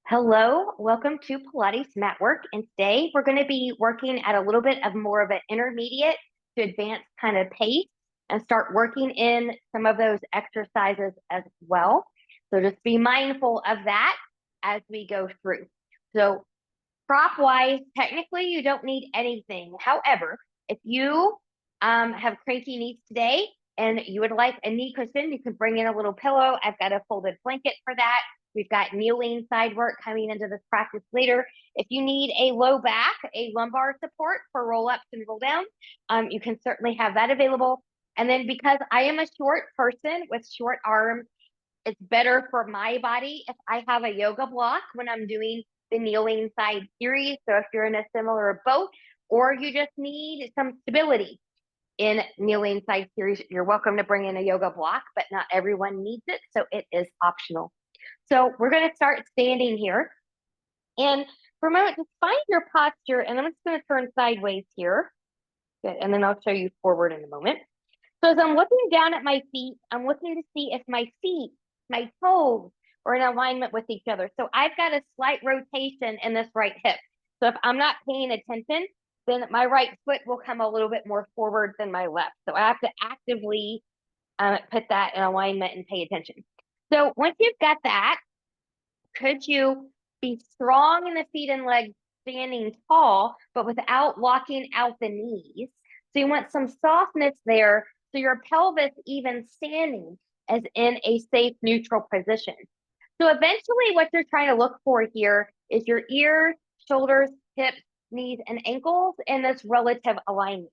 Hello, welcome to Pilates Matwork. And today we're going to be working at a little bit of more of an intermediate to advanced kind of pace and start working in some of those exercises as well. So just be mindful of that as we go through. So prop wise, technically you don't need anything. However, if you have cranky knees today and you would like a knee cushion, you can bring in a little pillow. I've got a folded blanket for that. We've got kneeling side work coming into this practice later. If you need a low back, a lumbar support for roll ups and roll downs, you can certainly have that available. And then because I am a short person with short arms, it's better for my body if I have a yoga block when I'm doing the kneeling side series. So if you're in a similar boat or you just need some stability in kneeling side series, you're welcome to bring in a yoga block, but not everyone needs it. So it is optional. So we're going to start standing here. And for a moment, just find your posture. And I'm just going to turn sideways here. Good. And then I'll show you forward in a moment. So as I'm looking down at my feet, I'm looking to see if my feet, my toes are in alignment with each other. So I've got a slight rotation in this right hip. So if I'm not paying attention, then my right foot will come a little bit more forward than my left. So I have to actively put that in alignment and pay attention. So once you've got that, could you be strong in the feet and legs, standing tall, but without locking out the knees? So you want some softness there so your pelvis even standing is in a safe neutral position. So eventually what you're trying to look for here is your ears, shoulders, hips, knees, and ankles in this relative alignment.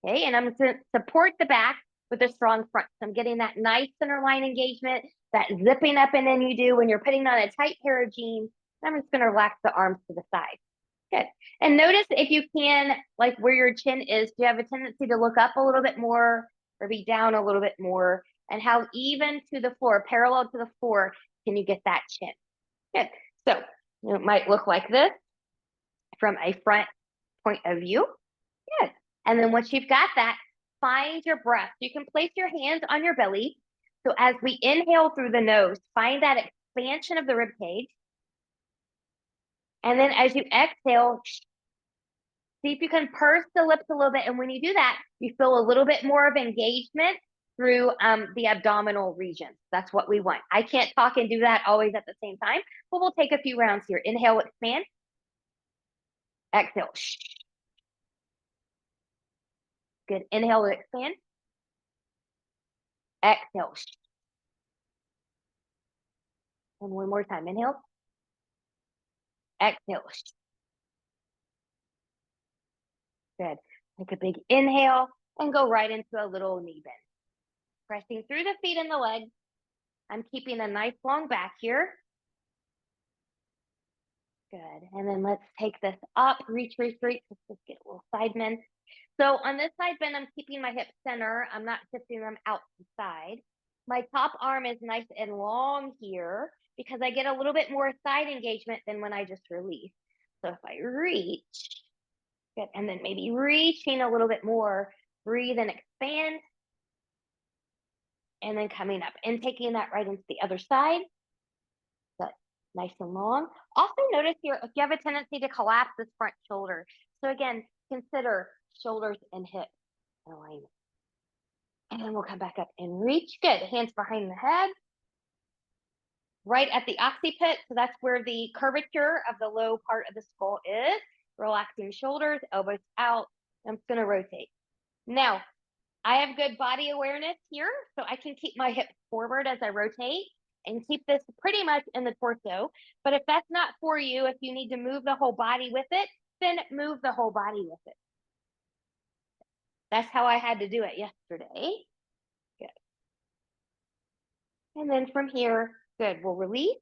Okay, and I'm going to support the back with a strong front. So I'm getting that nice center line engagement, that zipping up and in you do when you're putting on a tight pair of jeans. I'm just going to relax the arms to the side. Good. And notice if you can, like where your chin is, do you have a tendency to look up a little bit more or be down a little bit more? And how even to the floor, parallel to the floor, can you get that chin? Good. So it might look like this from a front point of view. Good. And then once you've got that, find your breath. You can place your hands on your belly. So as we inhale through the nose, find that expansion of the rib cage. And then as you exhale, see if you can purse the lips a little bit. And when you do that, you feel a little bit more of engagement through the abdominal region. That's what we want. I can't talk and do that always at the same time, but we'll take a few rounds here. Inhale, expand. Exhale. Good. Inhale, expand. Exhale. And one more time. Inhale. Exhale. Good. Take a big inhale and go right into a little knee bend. Pressing through the feet and the legs. I'm keeping a nice long back here. Good. And then let's take this up. Reach, reach, reach. Let's just get a little side bend. So on this side bend, I'm keeping my hips center. I'm not shifting them out to the side. My top arm is nice and long here because I get a little bit more side engagement than when I just release. So if I reach, good, and then maybe reaching a little bit more, breathe and expand. And then coming up and taking that right into the other side. Good, nice and long. Also notice here, if you have a tendency to collapse this front shoulder. So again, consider shoulders and hips in alignment. And then we'll come back up and reach. Good, hands behind the head. Right at the occiput, so that's where the curvature of the low part of the skull is. Relaxing shoulders, elbows out. I'm just gonna rotate. Now, I have good body awareness here, so I can keep my hips forward as I rotate and keep this pretty much in the torso. But if that's not for you, if you need to move the whole body with it, then move the whole body with it. That's how I had to do it yesterday. Good. And then from here, good, we'll release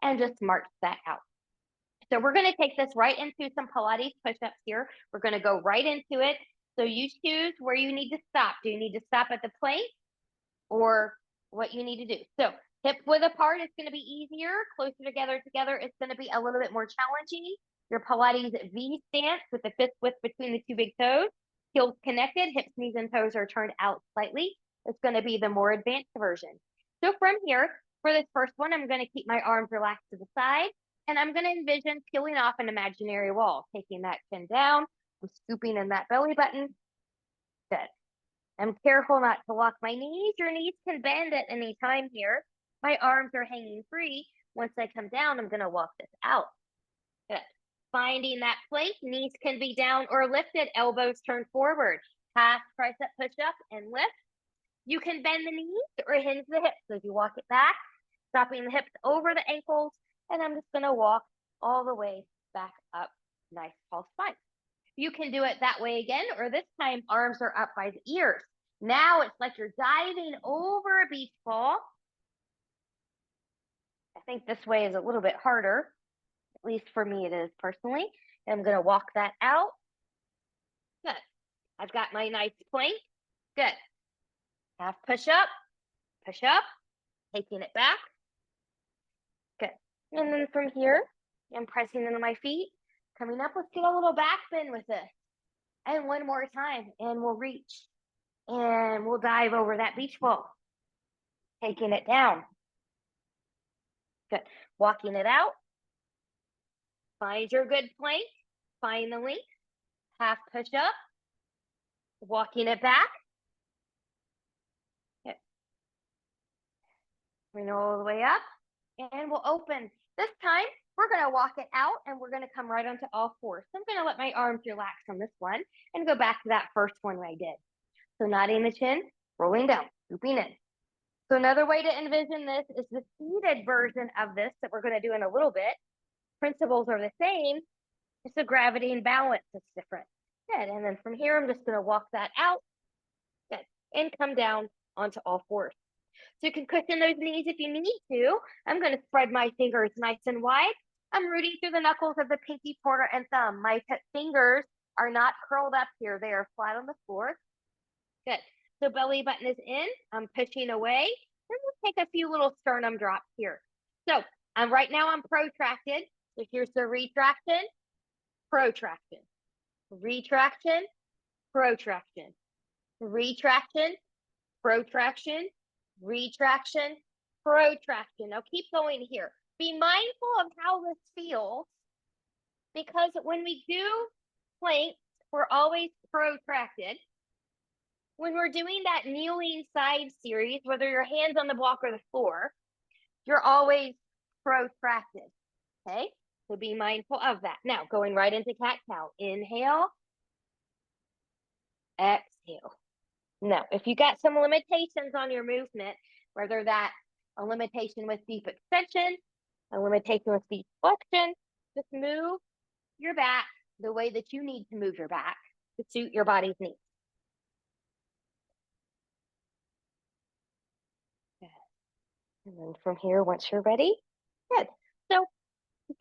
and just march that out. So we're going to take this right into some Pilates push-ups here. We're going to go right into it. So you choose where you need to stop. Do you need to stop at the plank or what you need to do? So hip width apart is going to be easier. Closer together it's going to be a little bit more challenging. Your Pilates V stance with the fist width between the two big toes. Heels connected, hips, knees, and toes are turned out slightly. It's going to be the more advanced version. So from here, for this first one, I'm going to keep my arms relaxed to the side. And I'm going to envision peeling off an imaginary wall, taking that chin down, I'm scooping in that belly button. Good. I'm careful not to lock my knees. Your knees can bend at any time here. My arms are hanging free. Once I come down, I'm going to walk this out. Good. Finding that plank, knees can be down or lifted, elbows turn forward. Half tricep push up and lift. You can bend the knees or hinge the hips as you walk it back, stopping the hips over the ankles. And I'm just going to walk all the way back up. Nice tall spine. You can do it that way again, or this time arms are up by the ears. Now it's like you're diving over a beach ball. I think this way is a little bit harder. At least for me it is personally. I'm going to walk that out. Good. I've got my nice plank. Good. Half push up, taking it back. Good. And then from here, I'm pressing into my feet, coming up. Let's get a little back bend with this. And one more time, and we'll reach. And we'll dive over that beach ball, taking it down. Good. Walking it out. Find your good plank. Find the length. Half push up. Walking it back. Good. Bring it all the way up. And we'll open. This time, we're going to walk it out, and we're going to come right onto all fours. So I'm going to let my arms relax on this one and go back to that first one I did. So nodding the chin, rolling down, scooping in. So another way to envision this is the seated version of this that we're going to do in a little bit. Principles are the same. It's the gravity and balance that's different. Good. And then from here, I'm just going to walk that out. Good. And come down onto all fours. So you can cushion those knees if you need to. I'm going to spread my fingers nice and wide. I'm rooting through the knuckles of the pinky, pointer, and thumb. My fingers are not curled up here. They are flat on the floor. Good. So belly button is in. I'm pushing away. And we'll take a few little sternum drops here. So right now I'm protracted. So here's the retraction, protraction, retraction, protraction, retraction, protraction, retraction, protraction. Now keep going here. Be mindful of how this feels, because when we do planks, we're always protracted. When we're doing that kneeling side series, whether your hands on the block or the floor, you're always protracted. Okay, so be mindful of that. Now, going right into cat-cow. Inhale, exhale. Now, if you got some limitations on your movement, whether that's a limitation with deep extension, a limitation with deep flexion, just move your back the way that you need to move your back to suit your body's needs. And then from here, once you're ready, good. So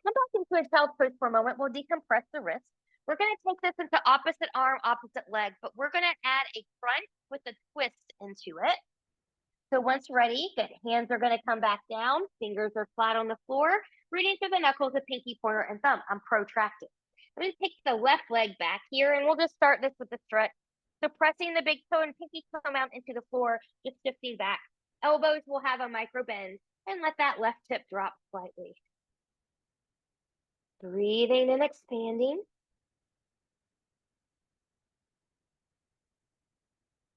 come back into a child's pose for a moment. We'll decompress the wrist. We're going to take this into opposite arm, opposite leg, but we're going to add a crunch with a twist into it. So once ready, good. Hands are going to come back down. Fingers are flat on the floor. Reaching through the knuckles of pinky, pointer, and thumb. I'm protracted. I'm going to take the left leg back here, and we'll just start this with the stretch. So pressing the big toe and pinky toe out into the floor, just shifting back. Elbows will have a micro bend, and let that left hip drop slightly. Breathing and expanding.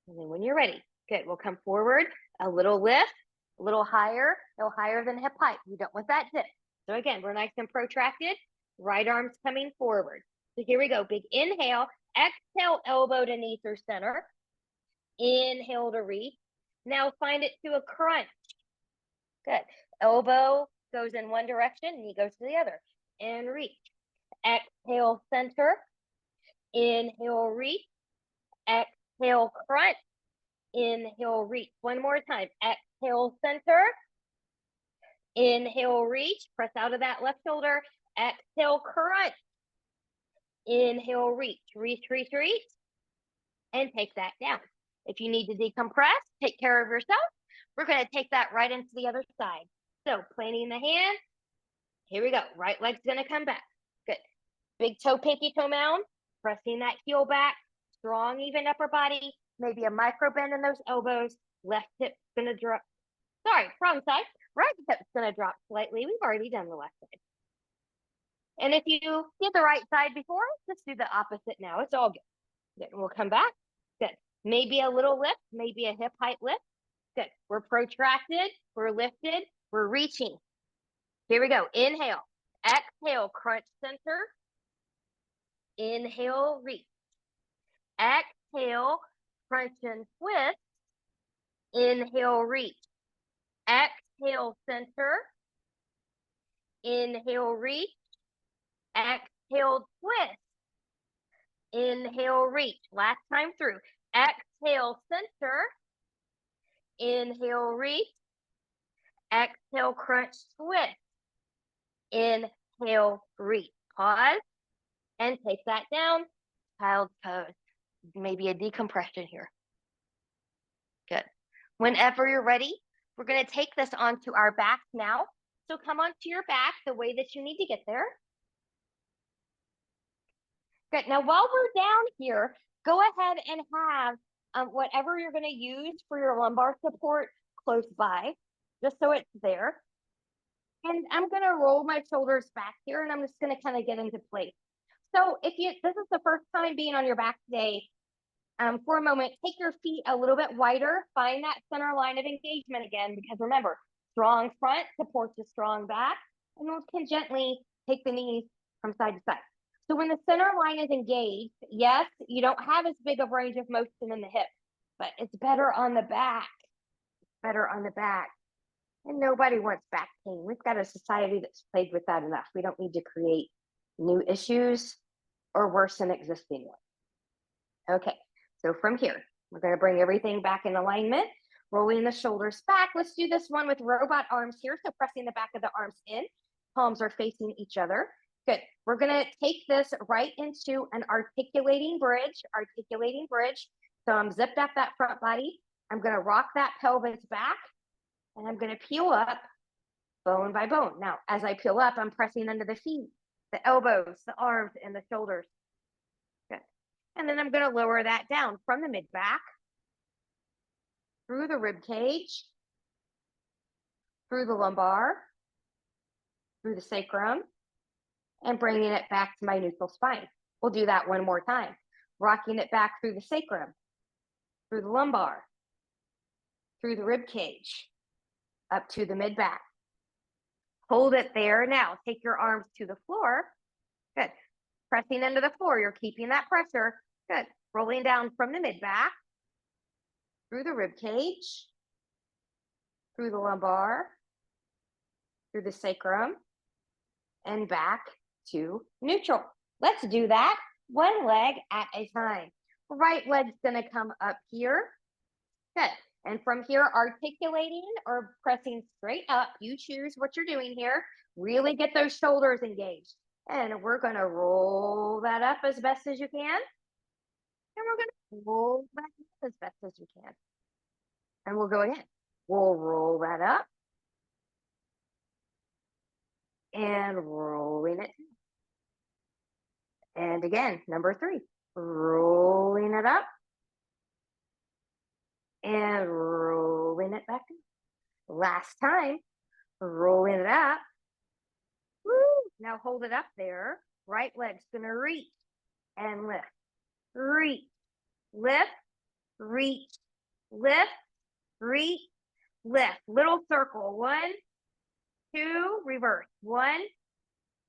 And then when you're ready, good, we'll come forward, a little lift, a little higher, no higher than hip height. We don't want that dip. So again, we're nice and protracted, right arm's coming forward. So here we go, big inhale, exhale, elbow to knee through center. Inhale to reach. Now find it to a crunch. Good. Elbow goes in one direction, knee goes to the other. And reach. Exhale, center. Inhale, reach. Exhale, crunch. Inhale, reach. One more time. Exhale, center. Inhale, reach. Press out of that left shoulder. Exhale, crunch. Inhale, reach. Reach, reach, reach. And take that down. If you need to decompress, take care of yourself. We're going to take that right into the other side. So planting the hand. Here we go. Right leg's going to come back. Good. Big toe, pinky toe mound. Pressing that heel back. Strong, even upper body. Maybe a micro bend in those elbows. Left hip's going to drop. Sorry, wrong side. Right hip's going to drop slightly. We've already done the left side. And if you did the right side before, let's do the opposite now. It's all good. Good. We'll come back. Good. Maybe a little lift, maybe a hip height lift. Good. We're protracted, we're lifted, we're reaching. Here we go. Inhale. Exhale, crunch center. Inhale, reach. Exhale, crunch and twist. Inhale, reach. Exhale, center. Inhale, reach. Exhale, twist. Inhale, reach. Last time through. Exhale, center. Inhale, reach. Exhale, crunch, twist. Inhale, reach. Pause and take that down. Child's pose. Maybe a decompression here. Good. Whenever you're ready, we're going to take this onto our back now. So come onto your back the way that you need to get there. Good. Now, while we're down here, go ahead and have whatever you're going to use for your lumbar support close by, just so it's there. And I'm going to roll my shoulders back here, and I'm just going to kind of get into place. So if this is the first time being on your back today, for a moment, take your feet a little bit wider, find that center line of engagement again, because remember, strong front supports a strong back, and we can gently take the knees from side to side. So when the center line is engaged, yes, you don't have as big of range of motion in the hips, but it's better on the back. Better on the back. And nobody wants back pain. We've got a society that's played with that enough. We don't need to create new issues or worsen existing ones. Okay, so from here, we're going to bring everything back in alignment, rolling the shoulders back. Let's do this one with robot arms here. So pressing the back of the arms in, palms are facing each other. Good. We're going to take this right into an articulating bridge. So I'm zipped up that front body. I'm going to rock that pelvis back, and I'm going to peel up bone by bone. Now, as I peel up, I'm pressing into the feet, the elbows, the arms, and the shoulders. Good. And then I'm going to lower that down from the mid-back, through the rib cage, through the lumbar, through the sacrum, and bringing it back to my neutral spine. We'll do that one more time. Rocking it back through the sacrum, through the lumbar, through the rib cage, up to the mid-back. Hold it there. Now, take your arms to the floor. Good. Pressing into the floor. You're keeping that pressure. Good. Rolling down from the mid-back, through the rib cage, through the lumbar, through the sacrum, and back to neutral. Let's do that one leg at a time. Right leg's going to come up here. Good. And from here, articulating or pressing straight up. You choose what you're doing here. Really get those shoulders engaged. And we're going to roll that up as best as you can. And we're going to roll that up as best as you can. And we'll go again. We'll roll that up. And rolling it. And again, number 3. Rolling it up. And rolling it back in. Last time, rolling it up. Woo! Now hold it up there. Right leg's gonna reach and lift. Reach, lift, reach, lift, reach, lift. Little circle. 1, 2, reverse. 1,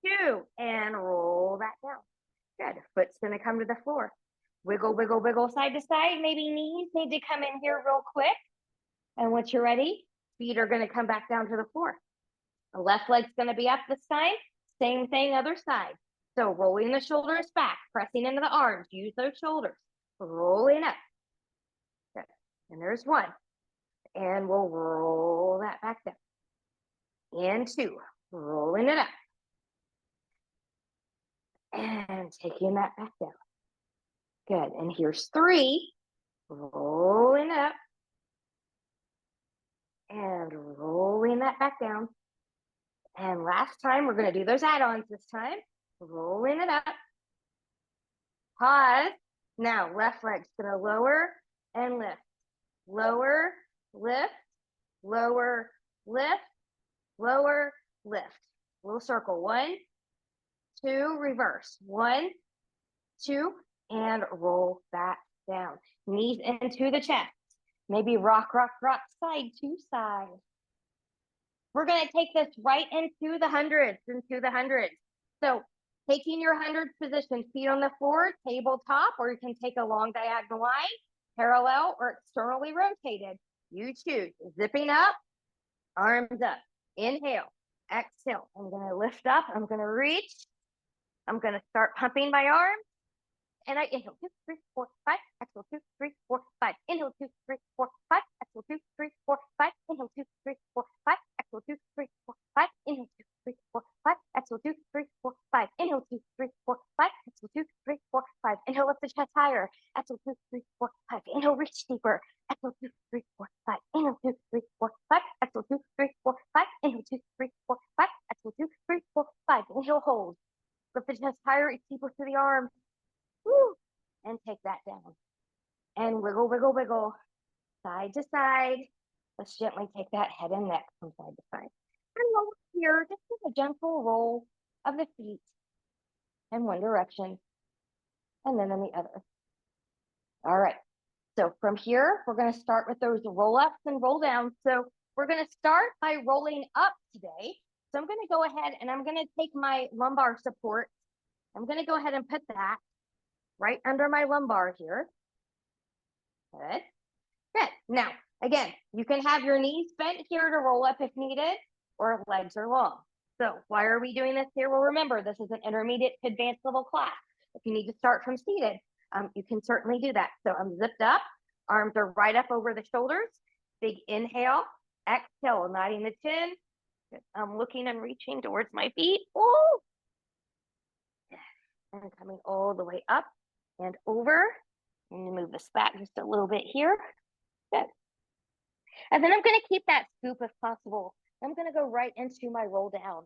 2, and roll that down. Good. Foot's gonna come to the floor. Wiggle, wiggle, wiggle side to side. Maybe knees need to come in here real quick. And once you're ready, feet are going to come back down to the floor. The left leg's going to be up this time. Same thing, other side. So rolling the shoulders back, pressing into the arms. Use those shoulders. Rolling up. Good. And there's 1. And we'll roll that back down. And 2. Rolling it up. And taking that back down. Good. And here's 3. Rolling up. And rolling that back down. And last time, we're going to do those add-ons this time. Rolling it up. Pause. Now, left leg's going to lower and lift. Lower, lift, lower, lift, lower, lift. Little circle. 1, two, reverse. One, two, and roll that down. Knees into the chest. Maybe rock, rock, rock, side to side. We're going to take this right into the hundreds, So taking your hundreds position, feet on the floor, tabletop, or you can take a long diagonal line, parallel or externally rotated. You choose. Zipping up, arms up. Inhale, exhale. I'm going to lift up. I'm going to reach. I'm going to start pumping my arms. And I inhale 2, 3, 4, 5. Exhale 2, 3, 4, 5. Inhale 2, 3, 4, 5. Exhale 2, 3, 4, 5. Inhale 2, 3, 4, 5. Exhale 2, 3, 4, 5. Inhale 2, 3, 4, 5. Exhale 2, 3, 4, 5. Inhale 2, 3, 4, 5. Exhale 2, 3, 4, 5. Inhale, lift the chest higher. Exhale 2, 3, 4, 5. Inhale, reach deeper. Exhale 2, 3, 4, 5. Inhale 2, 3, 4, 5. Exhale 2, 3, 4, 5. Inhale 2, 3, 4, 5. Exhale 2, 3, 4, 5. Inhale, hold. Lift the chest higher, reach deeper through the arms. Woo! And take that down. And wiggle, wiggle, wiggle. Side to side. Let's gently take that head and neck from side to side. And roll here, just with a gentle roll of the feet in one direction and then in the other. All right. So from here, we're going to start with those roll ups and roll downs. So we're going to start by rolling up today. So I'm going to go ahead and I'm going to take my lumbar support. I'm going to go ahead and put that right under my lumbar here. Good. Good. Now, again, you can have your knees bent here to roll up if needed, or legs are long. So why are we doing this here? Well, remember, this is an intermediate to advanced level class. If you need to start from seated, you can certainly do that. So I'm zipped up, arms are right up over the shoulders. Big inhale, exhale, nodding the chin. I'm looking and reaching towards my feet. Oh, and coming all the way up and over. And move this back just a little bit here. Good. And then I'm going to keep that scoop if possible. I'm going to go right into my roll down.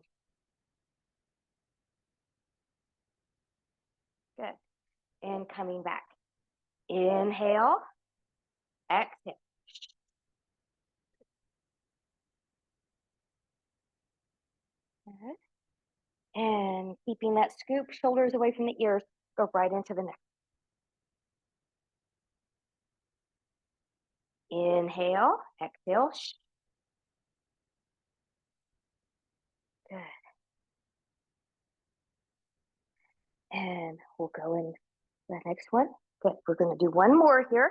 Good. And coming back. Inhale. Exhale. Good. And keeping that scoop, shoulders away from the ears, go right into the neck. Inhale. Exhale. Good. And we'll go in the next one. Good. We're going to do one more here.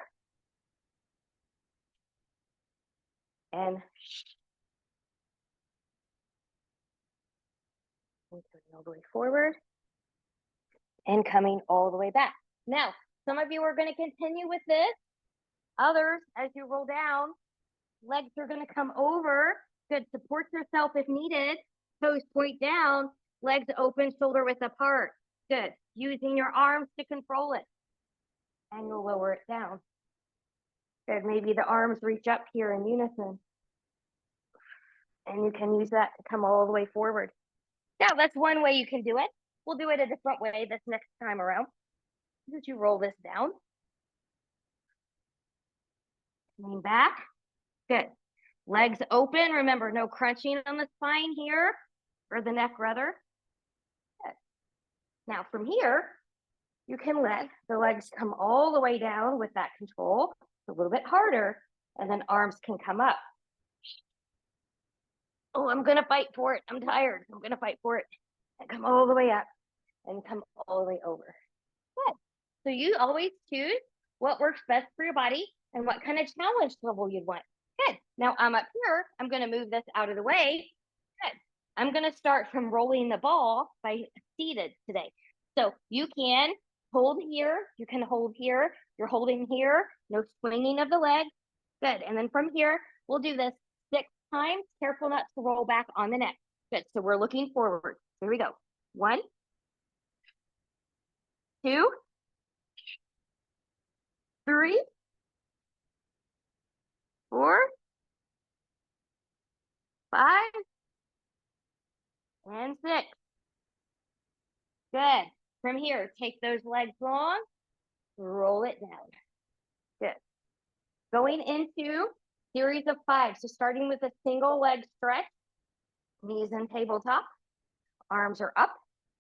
And turning all the way forward. And coming all the way back. Now, some of you are going to continue with this. Others, as you roll down, legs are going to come over. Good. Support yourself if needed. Toes point down. Legs open, shoulder width apart. Good. Using your arms to control it. And you'll lower it down. Good. Maybe the arms reach up here in unison. And you can use that to come all the way forward. Now, that's one way you can do it. We'll do it a different way this next time around. As you roll this down. Lean back. Good. Legs open. Remember, no crunching on the spine here, or the neck rather. Good. Now from here, you can let the legs come all the way down with that control. It's a little bit harder, and then arms can come up. Oh, I'm gonna fight for it. I'm tired. I'm gonna fight for it. And come all the way up and come all the way over. Good. So you always choose what works best for your body and what kind of challenge level you'd want. Good. Now I'm up here. I'm going to move this out of the way. Good. I'm going to start from rolling the ball by seated today. So you can hold here. You can hold here. You're holding here. No swinging of the legs. Good. And then from here, we'll do this 6 times. Careful not to roll back on the neck. Good. So we're looking forward. Here we go. 1, 2, 3, 4, 5, and 6. Good. From here, take those legs long, roll it down. Good. Going into series of 5. So starting with a single leg stretch, knees in tabletop, arms are up,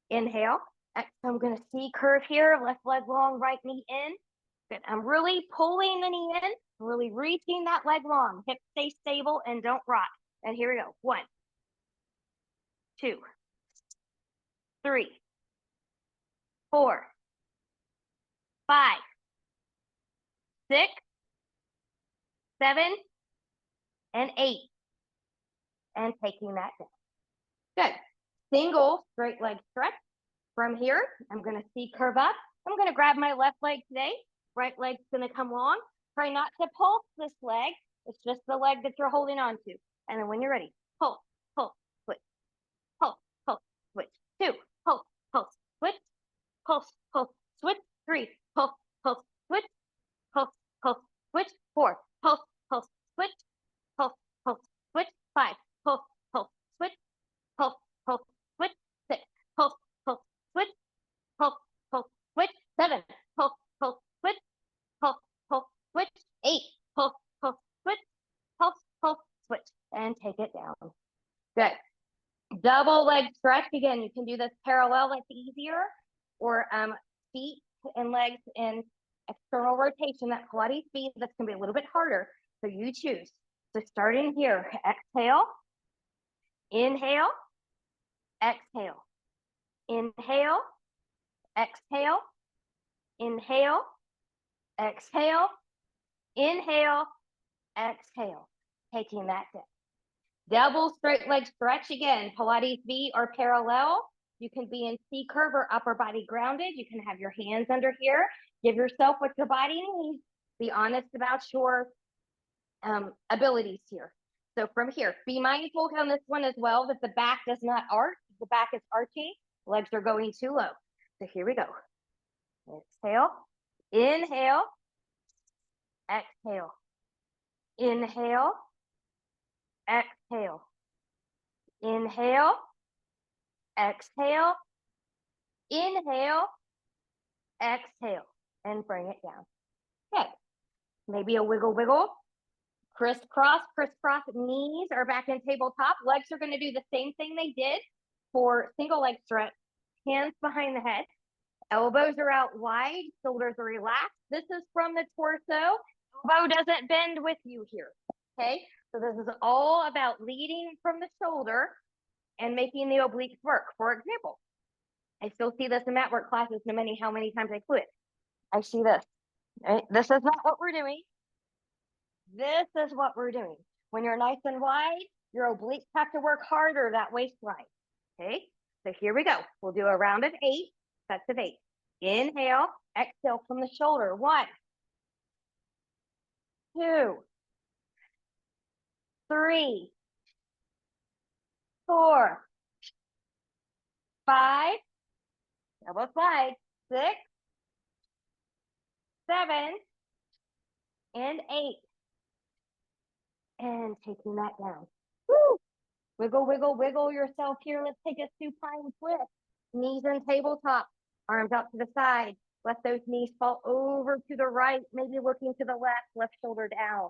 Inhale. Exhale, I'm going to C curve here. Left leg long, right knee in. Good. I'm really pulling the knee in, really reaching that leg long. Hips stay stable and don't rock. And here we go. 1, 2, 3, 4, 5, 6, 7, and 8. And taking that down. Good. Single straight leg stretch. From here, I'm going to C curve up. I'm going to grab my left leg today. Right leg's going to come long. Try not to pulse this leg. It's just the leg that you're holding on to. And then when you're ready, pulse, pulse, switch, pulse, pulse, switch. 2, pulse, pulse, switch, pulse, pulse, switch. 3, pulse, pulse, switch, pulse, pulse, switch. 4, pulse, pulse, switch, pulse, pulse, switch. 5, pulse, pulse, switch, pulse, pulse, switch. 6, pulse, pulse, switch, pulse, pulse, switch. 7, pulse, pulse, switch, pulse, pulse, switch. 8, pulse, pulse, switch, pulse, pulse, switch, and take it down. Good. Double leg stretch. Again, you can do this parallel, that's easier, or feet and legs in external rotation. That Pilates feet, that's going to be a little bit harder. So you choose. So starting here, exhale, inhale, exhale, inhale, exhale, inhale, exhale, inhale, exhale. Taking that down. Double straight leg stretch again, Pilates V or parallel. You can be in C curve or upper body grounded. You can have your hands under here. Give yourself what your body needs. Be honest about your abilities here. So from here, be mindful on this one as well that the back does not arch. The back is arching. Legs are going too low. So here we go. Exhale, inhale, exhale, inhale, exhale, inhale, exhale, inhale, exhale, and bring it down. Okay, maybe a wiggle, wiggle. Crisscross, crisscross. Knees are back in tabletop. Legs are going to do the same thing they did for single leg stretch. Hands behind the head. Elbows are out wide. Shoulders are relaxed. This is from the torso. Elbow doesn't bend with you here. Okay, so this is all about leading from the shoulder and making the obliques work. For example, I still see this in Matwork classes, no matter how many times I quit. I see this. Right? This is not what we're doing. This is what we're doing. When you're nice and wide, your obliques have to work harder, that waistline. Okay, so here we go. We'll do a round of 8, sets of 8. Inhale, exhale from the shoulder. 1, 2, 3, 4, 5, double side, 6, 7, and 8. And taking that down. Woo! Wiggle, wiggle, wiggle yourself here. Let's take a supine twist. Knees in tabletop, arms out to the side. Let those knees fall over to the right, maybe looking to the left, left shoulder down.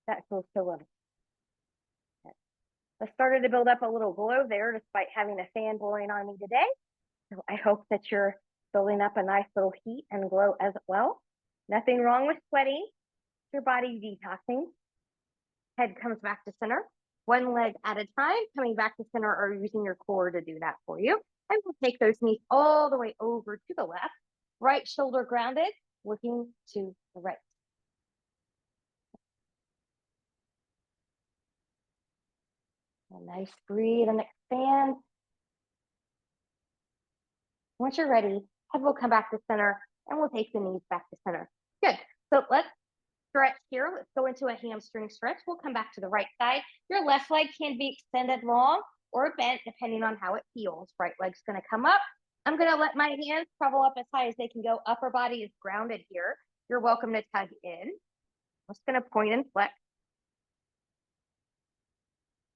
That feels so good. I started to build up a little glow there despite having a fan blowing on me today. So I hope that you're building up a nice little heat and glow as well. Nothing wrong with sweating. Your body detoxing. Head comes back to center. One leg at a time, coming back to center or using your core to do that for you. And we'll take those knees all the way over to the left. Right shoulder grounded, looking to the right. A nice breathe and expand. Once you're ready, head will come back to center and we'll take the knees back to center. Good. So let's stretch here. Let's go into a hamstring stretch. We'll come back to the right side. Your left leg can be extended long or bent depending on how it feels. Right leg's going to come up. I'm going to let my hands travel up as high as they can go. Upper body is grounded here. You're welcome to tug in. I'm just going to point and flex.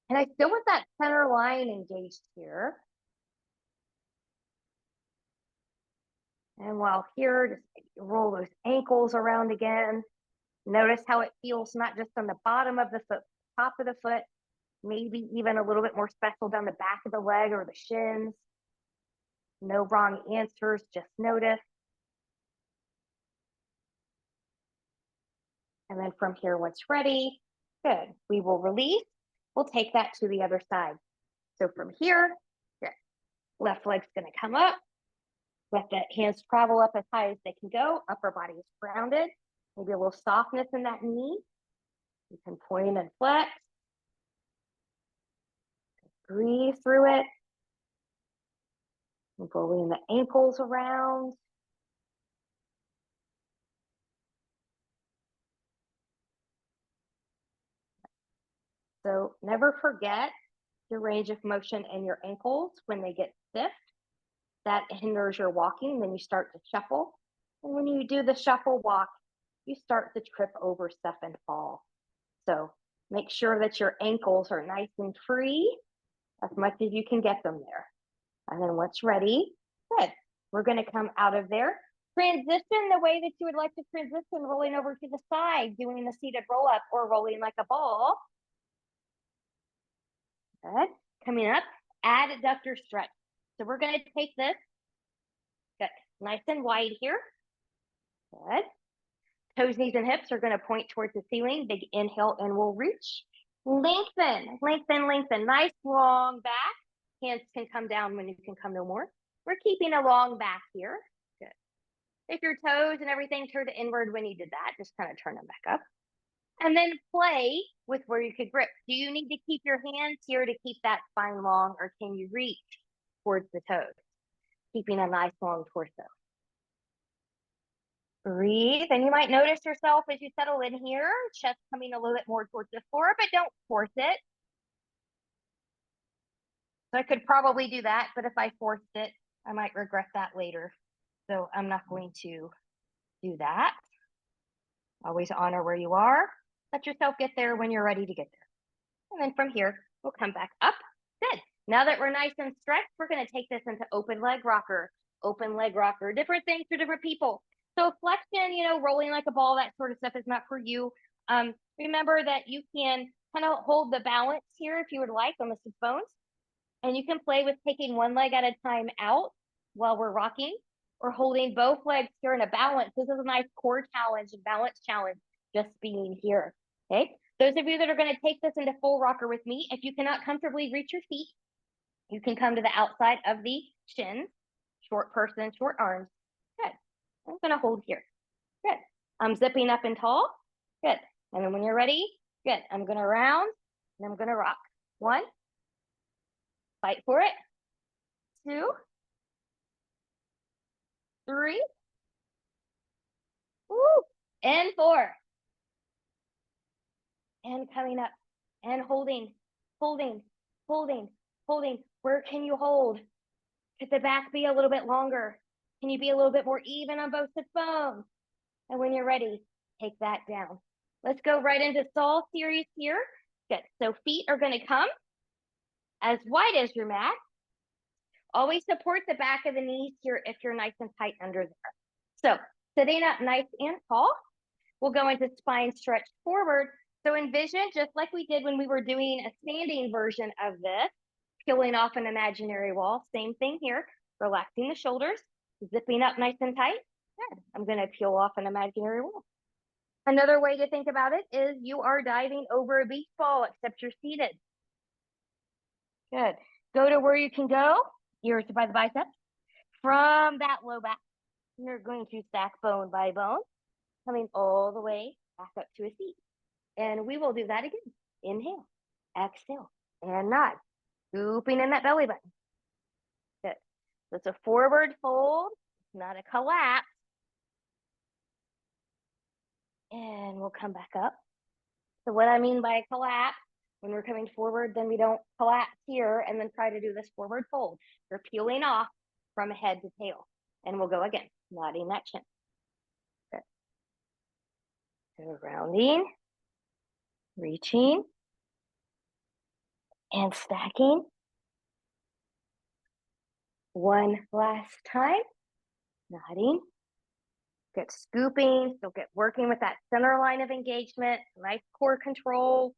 And I still want that center line engaged here. And while here, just roll those ankles around again. Notice how it feels, not just on the bottom of the foot, top of the foot. maybe even a little bit more special down the back of the leg or the shins. No wrong answers, just notice. And then from here, once ready, good. We will release. We'll take that to the other side. So from here, good. Left leg's gonna come up. Let the hands travel up as high as they can go. Upper body is grounded. Maybe a little softness in that knee. You can point and flex. Breathe through it. Rolling the ankles around. So never forget your range of motion in your ankles when they get stiff. That hinders your walking. Then you start to shuffle. And when you do the shuffle walk, you start to trip over stuff and fall. So make sure that your ankles are nice and free as much as you can get them there. And then once ready, good. We're going to come out of there. Transition the way that you would like to transition, rolling over to the side, doing the seated roll up or rolling like a ball. Good. Coming up, adductor stretch. So we're going to take this, good, nice and wide here. Good. Toes, knees, and hips are going to point towards the ceiling. Big inhale, and we'll reach. Lengthen, lengthen, lengthen. Nice long back. Hands can come down when you can come no more. We're keeping a long back here. Good. If your toes and everything turned inward when you did that, just kind of turn them back up. And then play with where you could grip. Do you need to keep your hands here to keep that spine long, or can you reach towards the toes? Keeping a nice long torso. Breathe, and you might notice yourself as you settle in here, chest coming a little bit more towards the floor, but don't force it. So I could probably do that, but if I forced it, I might regret that later. So I'm not going to do that. Always honor where you are. Let yourself get there when you're ready to get there. And then from here, we'll come back up. Good. Now that we're nice and stretched, we're going to take this into open leg rocker. Open leg rocker. Different things for different people. So flexion, rolling like a ball, that sort of stuff is not for you. Remember that you can kind of hold the balance here if you would like on the sit bones. And you can play with taking one leg at a time out while we're rocking, or holding both legs here in a balance. This is a nice core challenge and balance challenge, just being here. Okay. Those of you that are going to take this into full rocker with me, if you cannot comfortably reach your feet, you can come to the outside of the shins. Short person, short arms. Good. I'm going to hold here. Good. I'm zipping up and tall. Good. And then when you're ready, good. I'm going to round and I'm going to rock. 1. Fight for it. 2. 3. Woo. And 4. And coming up and holding, holding, holding, holding. Where can you hold? Could the back be a little bit longer? Can you be a little bit more even on both the bones? And when you're ready, take that down. Let's go right into Saul series here. Good. So feet are going to come as wide as your mat. Always support the back of the knees here if you're nice and tight under there. So sitting up nice and tall, we'll go into spine stretch forward. So envision, just like we did when we were doing a standing version of this, peeling off an imaginary wall. Same thing here. Relaxing the shoulders, zipping up nice and tight. Good. I'm going to peel off an imaginary wall. Another way to think about it is you are diving over a beach ball, except you're seated. Good. Go to where you can go. Ears by the biceps. From that low back, you're going to stack bone by bone, coming all the way back up to a seat. And we will do that again. Inhale, exhale, and nod. Scooping in that belly button. Good. So it's a forward fold, not a collapse. And we'll come back up. So what I mean by a collapse, when we're coming forward, then we don't collapse here and then try to do this forward fold. We're peeling off from head to tail. And we'll go again, nodding that chin. Good. So rounding, reaching, and stacking. One last time, nodding. Get scooping, so get working with that center line of engagement, nice core control.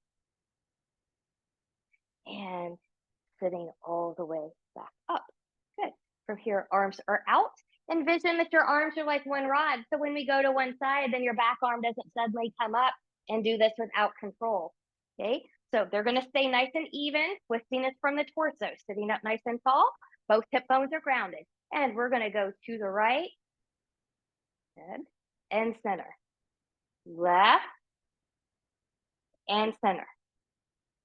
and sitting all the way back up. Good. From here, arms are out. Envision that your arms are like one rod. So when we go to one side, then your back arm doesn't suddenly come up and do this without control. Okay. So they're going to stay nice and even. Twisting is from the torso, sitting up nice and tall. Both hip bones are grounded. And we're going to go to the right, good, and center. Left and center.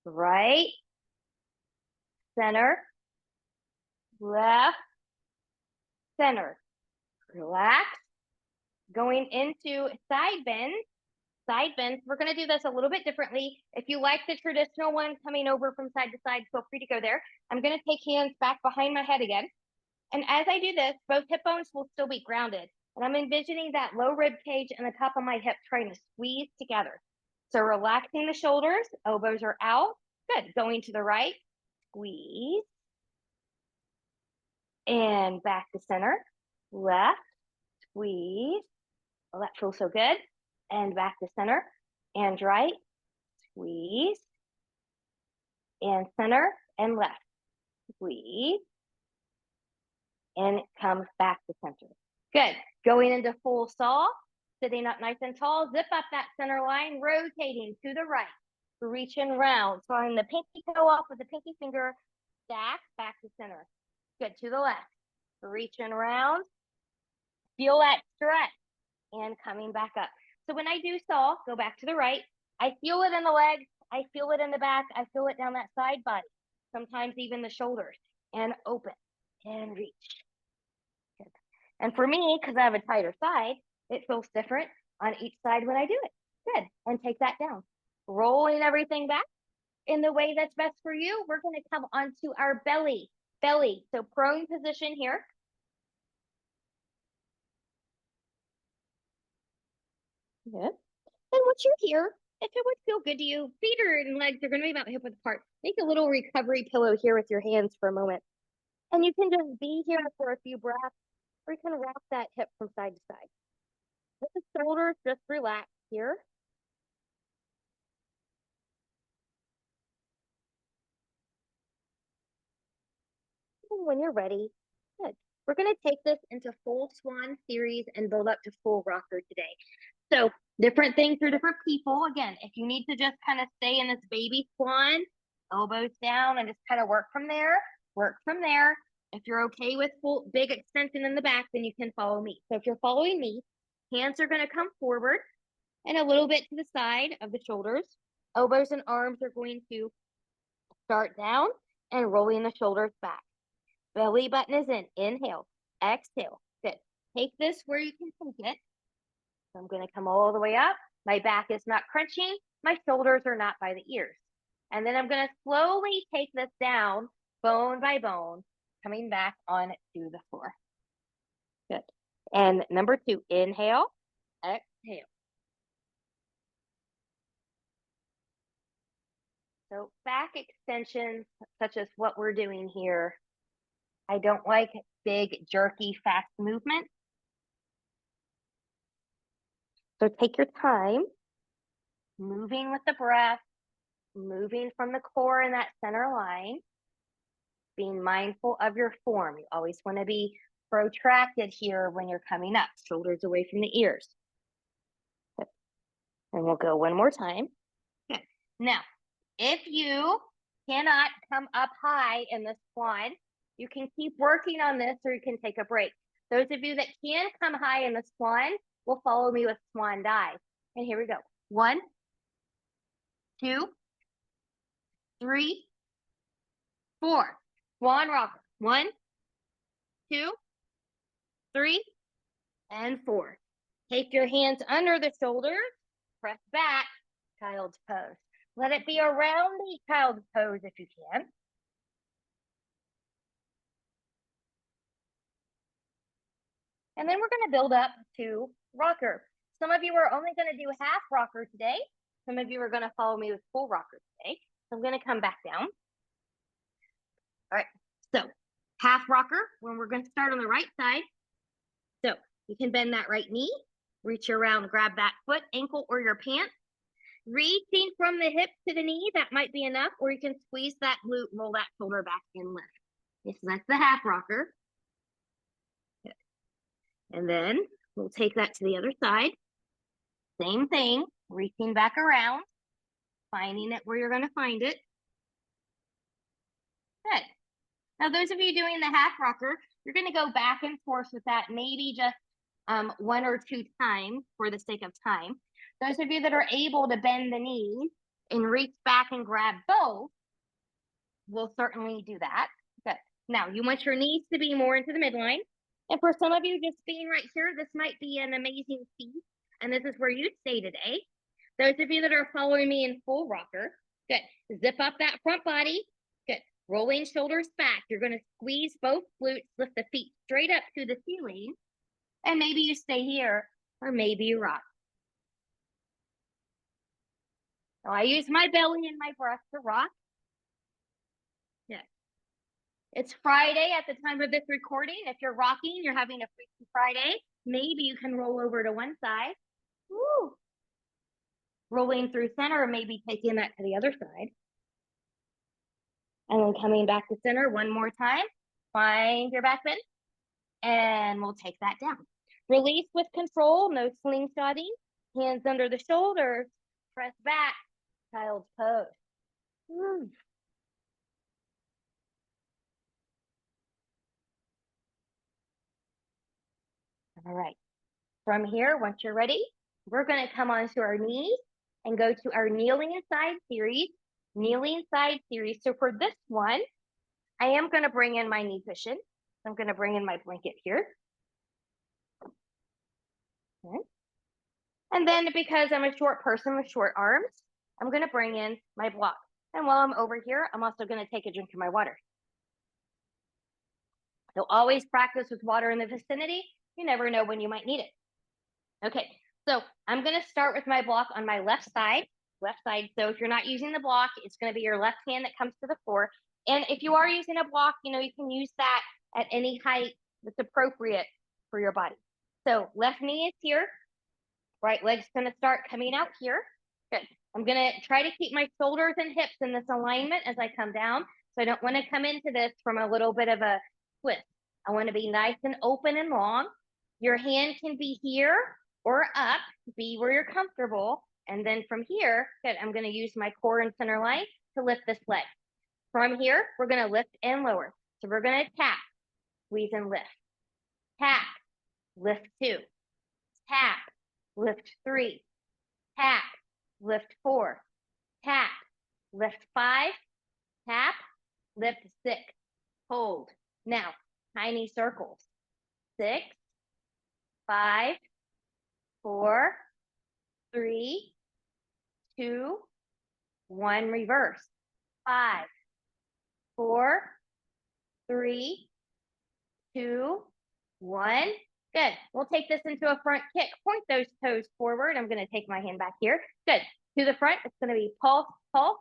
Right, center, left, center. Relax. Going into side bends. Side bends. We're going to do this a little bit differently. If you like the traditional one coming over from side to side, feel free to go there. I'm going to take hands back behind my head again. And as I do this, both hip bones will still be grounded. And I'm envisioning that low rib cage and the top of my hip trying to squeeze together. So relaxing the shoulders, elbows are out. Good. Going to the right, squeeze. And back to center, left, squeeze. Oh, that feels so good. And back to center and right, squeeze. And center and left, squeeze. And it comes back to center. Good. Going into full saw, sitting up nice and tall, zip up that center line, rotating to the right, reaching round. Throwing the pinky toe off with the pinky finger, stack back to center. Good. To the left, reaching round. Feel that stretch and coming back up. So when I do saw, go back to the right. I feel it in the legs. I feel it in the back. I feel it down that side body. Sometimes even the shoulders. And open and reach. Good. And for me, because I have a tighter side, it feels different on each side when I do it. Good. And take that down. Rolling everything back in the way that's best for you. We're going to come onto our belly. Belly. So prone position here. Good. And once you're here, if it would feel good to you, feet and legs are going to be about hip width apart. Make a little recovery pillow here with your hands for a moment. And you can just be here for a few breaths, or you can rock that hip from side to side. Let the shoulders just relax here. And when you're ready, good. We're going to take this into full swan series and build up to full rocker today. So different things for different people. Again, if you need to just kind of stay in this baby swan, elbows down and just kind of work from there, work from there. If you're okay with full big extension in the back, then you can follow me. So if you're following me, hands are going to come forward and a little bit to the side of the shoulders. Elbows and arms are going to start down and rolling the shoulders back. Belly button is in. Inhale, exhale. Good. Take this where you can take it. So I'm going to come all the way up. My back is not crunching. My shoulders are not by the ears. And then I'm going to slowly take this down, bone by bone, coming back on to the floor. Good. And number 2, inhale, exhale. So back extensions, such as what we're doing here, I don't like big, jerky, fast movement. So take your time, moving with the breath, moving from the core in that center line, being mindful of your form. You always want to be protracted here when you're coming up, shoulders away from the ears. Good. And we'll go one more time. Good. Now, if you cannot come up high in the swan, you can keep working on this or you can take a break. Those of you that can come high in the swan will follow me with swan dive. And here we go. 1, 2, 3, 4. Swan rocker. 1, 2, 3, and 4. Take your hands under the shoulders. Press back. Child's pose. Let it be a roundy child's pose if you can. And then we're going to build up to rocker. Some of you are only going to do half rocker today. Some of you are going to follow me with full rocker today. So I'm going to come back down. All right. So half rocker, when we're going to start on the right side. So you can bend that right knee, reach around, grab that foot, ankle, or your pants. reaching from the hip to the knee, that might be enough, or you can squeeze that glute, roll that shoulder back and lift. Okay, so that's the half rocker. Good. And then we'll take that to the other side. Same thing, reaching back around, finding it where you're going to find it. Good. Now, those of you doing the half rocker, you're going to go back and forth with that, maybe just 1 or 2 times for the sake of time. Those of you that are able to bend the knees and reach back and grab both will certainly do that. Good. Now, you want your knees to be more into the midline. And for some of you just being right here, this might be an amazing feat. And this is where you'd stay today. Those of you that are following me in full rocker, good. Zip up that front body. Good. Rolling shoulders back. You're going to squeeze both glutes, lift the feet straight up to the ceiling. And maybe you stay here, or maybe you rock. So I use my belly and my breath to rock. Yes. It's Friday at the time of this recording. If you're rocking, you're having a Freaky Friday. Maybe you can roll over to one side. Woo. Rolling through center, or maybe taking that to the other side. And then coming back to center one more time. Find your back bend. And we'll take that down. Release with control, no slingshotting. Hands under the shoulders. Press back. Child's pose. Woo. All right. From here, once you're ready, we're going to come onto our knees and go to our kneeling side series. Kneeling side series. So for this one, I am going to bring in my knee cushion. I'm going to bring in my blanket here. Okay. And then because I'm a short person with short arms, I'm going to bring in my block. And while I'm over here, I'm also going to take a drink of my water. So always practice with water in the vicinity. You never know when you might need it. Okay, so I'm going to start with my block on my left side. So if you're not using the block, it's going to be your left hand that comes to the floor. And if you are using a block, you can use that at any height that's appropriate for your body. So left knee is here. Right leg's going to start coming out here. Good. I'm going to try to keep my shoulders and hips in this alignment as I come down. So I don't want to come into this from a little bit of a twist. I want to be nice and open and long. Your hand can be here or up, be where you're comfortable. And then from here, good, I'm going to use my core and center line to lift this leg. From here, we're going to lift and lower. So we're going to tap, squeeze and lift. Tap, lift 2. Tap, lift 3. Tap, lift 4. Tap, lift 5. Tap, lift 6. Hold. Now, tiny circles. 6, 5, 4, 3, 2, 1. Reverse. 5, 4, 3, 2, 1. Good. We'll take this into a front kick. Point those toes forward. I'm going to take my hand back here. Good. To the front, it's going to be pulse, pulse,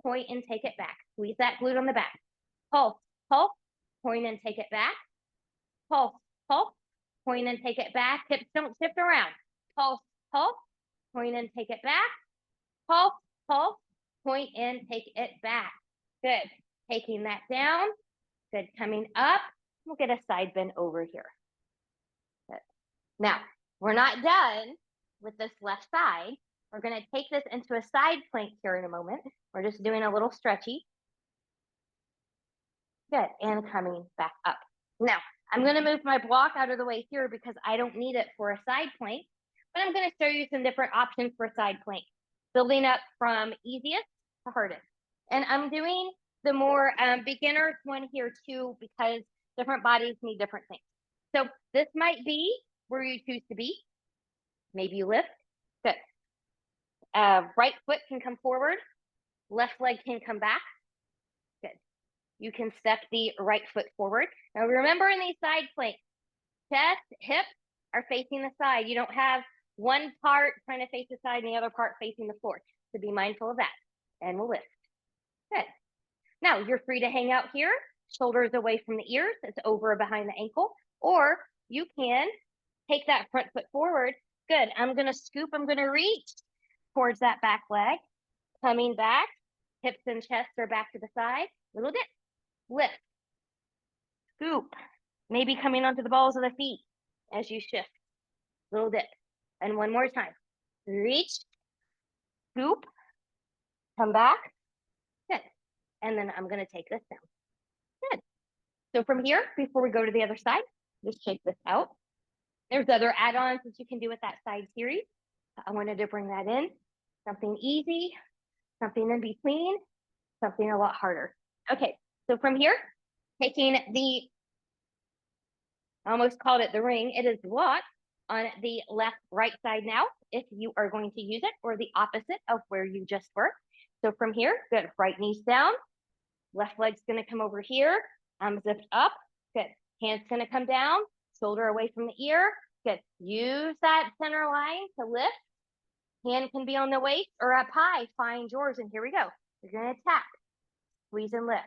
point and take it back. Squeeze that glute on the back. Pulse, pulse, point and take it back. Pulse, pulse, point and take it back. Hips don't shift around. Pulse, pulse, point and take it back. Pulse, pulse, point and take it back. Good. Taking that down. Good. Coming up. We'll get a side bend over here. Good. Now, we're not done with this left side. We're going to take this into a side plank here in a moment. We're just doing a little stretchy. Good. And coming back up. Now, I'm going to move my block out of the way here because I don't need it for a side plank. But I'm going to show you some different options for side plank. Building up from easiest to hardest. And I'm doing the more beginner's one here too because different bodies need different things. So this might be where you choose to be. Maybe you lift. Good. Right foot can come forward. Left leg can come back. Good. You can step the right foot forward. Now remember in these side planks, chest, hips are facing the side. You don't have one part trying to face the side and the other part facing the floor. So be mindful of that. And we'll lift. Good. Now you're free to hang out here. Shoulders away from the ears. It's over behind the ankle. Or you can take that front foot forward. Good. I'm going to scoop. I'm going to reach. towards that back leg. Coming back, hips and chest are back to the side. Little dip, lift, scoop. Maybe coming onto the balls of the feet as you shift. Little dip. And one more time. Reach, scoop, come back. Good. And then I'm going to take this down. Good. So from here, before we go to the other side, just shake this out. There's other add-ons that you can do with that side series. I wanted to bring that in. Something easy, something in between, something a lot harder. Okay, so from here, taking the, I almost called it the ring, it is block on the right side now, if you are going to use it, or the opposite of where you just were. So from here, good, right knee's down, left leg's gonna come over here, I'm zipped up, good, hand's gonna come down, shoulder away from the ear, good. Use that center line to lift. Hand can be on the waist or up high, find yours, and here we go. You're gonna tap, squeeze and lift,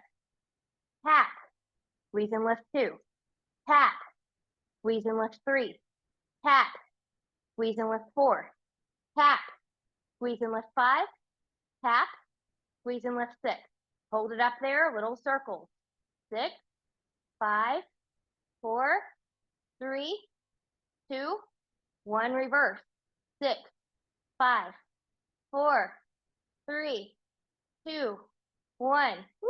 tap, squeeze and lift 2, tap, squeeze and lift 3, tap, squeeze and lift 4, tap, squeeze and lift 5, tap, squeeze and lift 6. Hold it up there, little circles. 6, 5, 4, 3, 2, 1, reverse. 6, 5, 4, 3, 2, 1. Woo!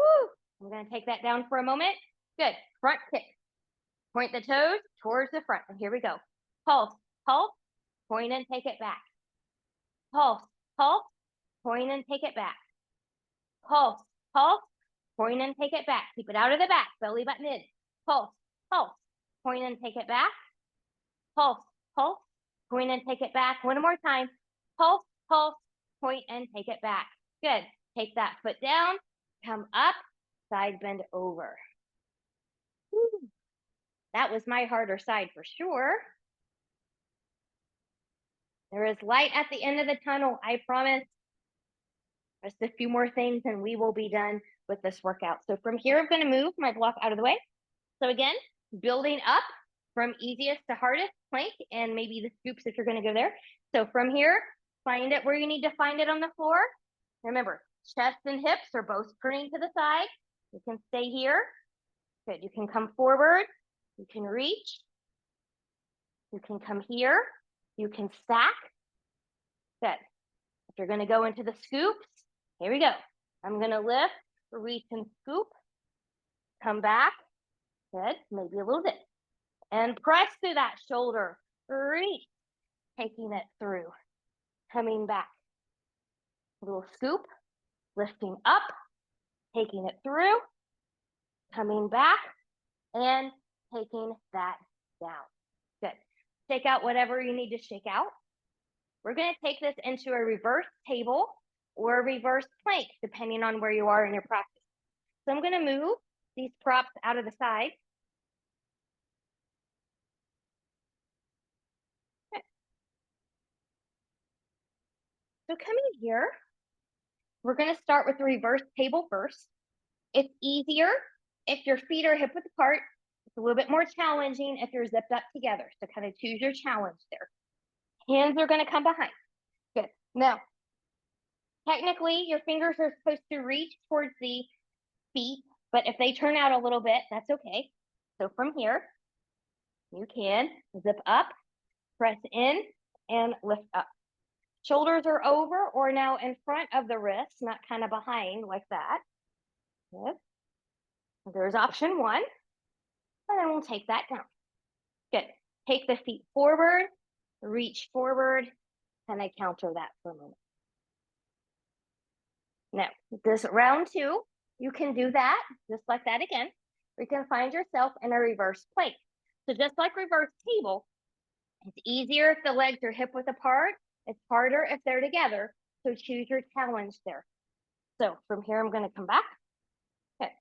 I'm going to take that down for a moment. Good. Front kick. Point the toes towards the front. And here we go. Pulse, pulse, point and take it back. Pulse, pulse, point and take it back. Pulse, pulse, point and take it back. Keep it out of the back, belly button in. Pulse, pulse, point and take it back. Pulse, pulse, point and take it back. One more time. Pulse, pulse, point and take it back. Good. Take that foot down, come up, side bend over. Woo. That was my harder side for sure. There is light at the end of the tunnel, I promise. Just a few more things and we will be done with this workout. So from here, I'm going to move my block out of the way. So again, building up from easiest to hardest, plank, and maybe the scoops if you're going to go there. So from here, find it where you need to find it on the floor. Remember, chest and hips are both turning to the side. You can stay here. Good. You can come forward. You can reach. You can come here. You can stack. Good. If you're going to go into the scoops, here we go. I'm going to lift, reach, and scoop. Come back. Good. Maybe a little bit. And press through that shoulder. Reach. Taking it through. Coming back. A little scoop. Lifting up. Taking it through. Coming back. And taking that down. Good. Shake out whatever you need to shake out. We're going to take this into a reverse table or a reverse plank, depending on where you are in your practice. So I'm going to move these props out of the side. Okay. So coming here, we're going to start with the reverse table first. It's easier if your feet are hip width apart. It's a little bit more challenging if you're zipped up together. So kind of choose your challenge there. Hands are going to come behind. Good. Now, technically, your fingers are supposed to reach towards the feet, but if they turn out a little bit, that's okay. So from here, you can zip up, press in, and lift up. Shoulders are over or now in front of the wrists, not kind of behind like that. Good. There's option 1, and then we'll take that down. Good. Take the feet forward, reach forward, and I counter that for a moment. Now, this round 2, you can do that just like that again. You can find yourself in a reverse plank. So just like reverse table, it's easier if the legs are hip width apart. It's harder if they're together. So choose your challenge there. So from here, I'm going to come back. Good.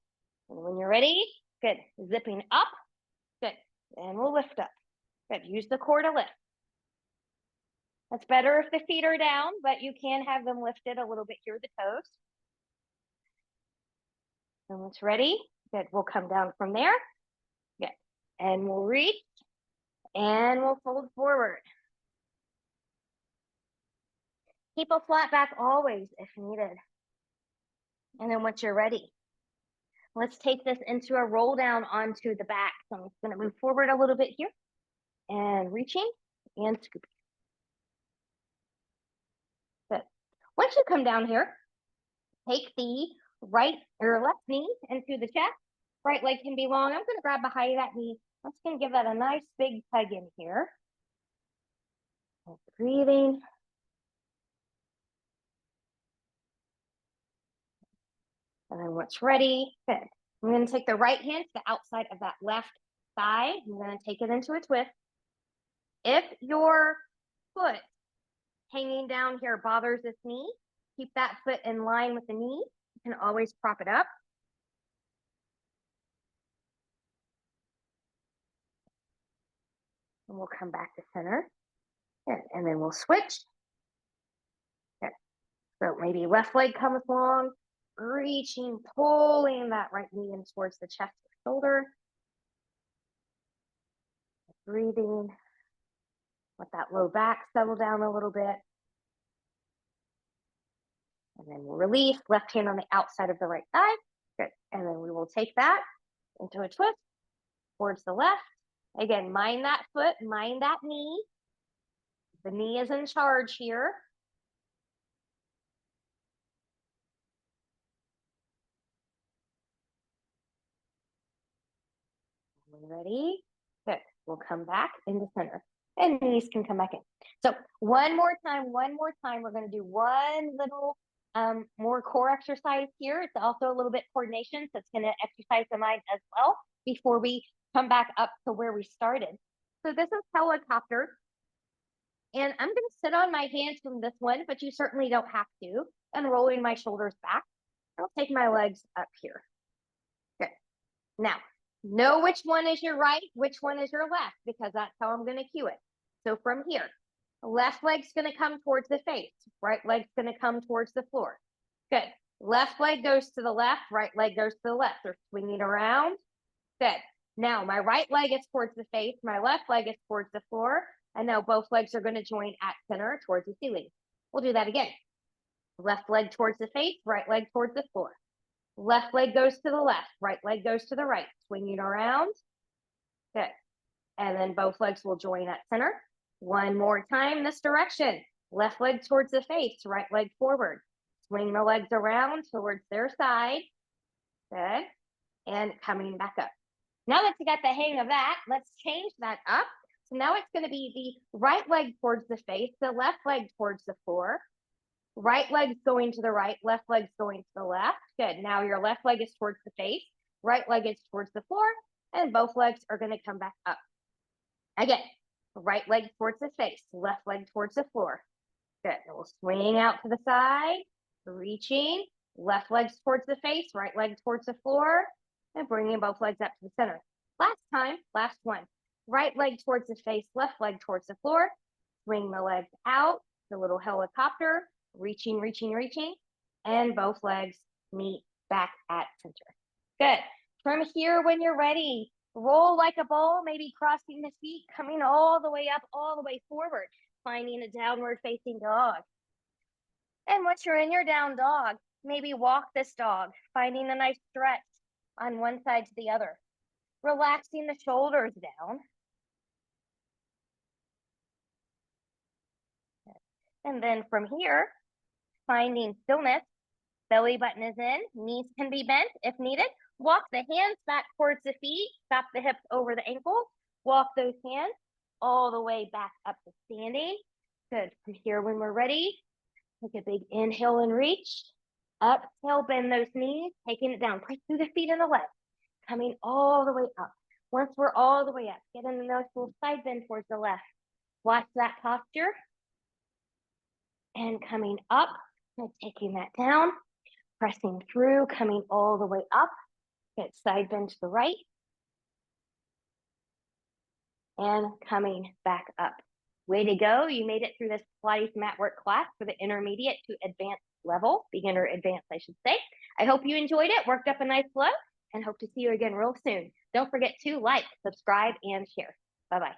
And when you're ready, good. Zipping up. Good. And we'll lift up. Good. Use the core to lift. That's better if the feet are down, but you can have them lifted a little bit here with the toes. And it's ready. Good. We'll come down from there. Good. And we'll reach. And we'll fold forward. Keep a flat back always if needed. And then once you're ready, let's take this into a roll down onto the back. So I'm just going to move forward a little bit here and reaching and scooping. Good. Once you come down here, take the right or left knee into the chest. Right leg can be long. I'm going to grab behind that knee. I'm just going to give that a nice big tug in here. Breathing. And then once ready, good. I'm going to take the right hand to the outside of that left thigh. I'm going to take it into a twist. If your foot hanging down here bothers this knee, keep that foot in line with the knee. You can always prop it up. And we'll come back to center. Good. And then we'll switch. Good. So maybe left leg comes long, reaching, pulling that right knee in towards the chest or shoulder. Breathing. Let that low back settle down a little bit. And then we'll release, left hand on the outside of the right thigh. Good. And then we will take that into a twist towards the left. Again, mind that foot, mind that knee. The knee is in charge here. Ready? Good. We'll come back into center. And knees can come back in. So one more time, we're going to do one little more core exercise here. It's also a little bit coordination, so it's going to exercise the mind as well before we come back up to where we started. So this is helicopter. And I'm going to sit on my hands from this one, but you certainly don't have to. And rolling my shoulders back. I'll take my legs up here. Good. Now, know which one is your right, which one is your left, because that's how I'm going to cue it. So from here, left leg's going to come towards the face. Right leg's going to come towards the floor. Good. Left leg goes to the left, right leg goes to the left. They're swinging around. Good. Now, my right leg is towards the face. My left leg is towards the floor. And now both legs are going to join at center towards the ceiling. We'll do that again. Left leg towards the face, right leg towards the floor. Left leg goes to the left, right leg goes to the right, swinging around. Good. And then both legs will join at center. One more time this direction. Left leg towards the face, right leg forward. Swing the legs around towards their side. Good. And coming back up. Now that you got the hang of that, let's change that up. So now it's going to be the right leg towards the face, the left leg towards the floor. Right leg's going to the right, left leg's going to the left. Good. Now your left leg is towards the face, right leg is towards the floor, and both legs are going to come back up. Again, right leg towards the face, left leg towards the floor. Good. And we'll swing out to the side, reaching, left leg's towards the face, right leg towards the floor, and bringing both legs up to the center. Last time, last one. Right leg towards the face, left leg towards the floor. Swing the legs out, the little helicopter. Reaching, reaching, reaching, and both legs meet back at center. Good. From here, when you're ready, roll like a ball, maybe crossing the feet, coming all the way up, all the way forward, finding a downward facing dog. And once you're in your down dog, maybe walk this dog, finding a nice stretch on one side to the other, relaxing the shoulders down. And then from here, finding stillness, belly button is in, knees can be bent if needed. Walk the hands back towards the feet, stop the hips over the ankles, walk those hands all the way back up to standing. Good. From here, when we're ready, take a big inhale and reach. Exhale, bend those knees, taking it down. Press through the feet and the legs, coming all the way up. Once we're all the way up, get in a nice little side bend towards the left. Watch that posture. And coming up, and taking that down, pressing through, coming all the way up. Get side bend to the right. And coming back up. Way to go. You made it through this Pilates Matwork class for the intermediate to advanced level, beginner advanced, I should say. I hope you enjoyed it, worked up a nice flow, and hope to see you again real soon. Don't forget to like, subscribe, and share. Bye-bye.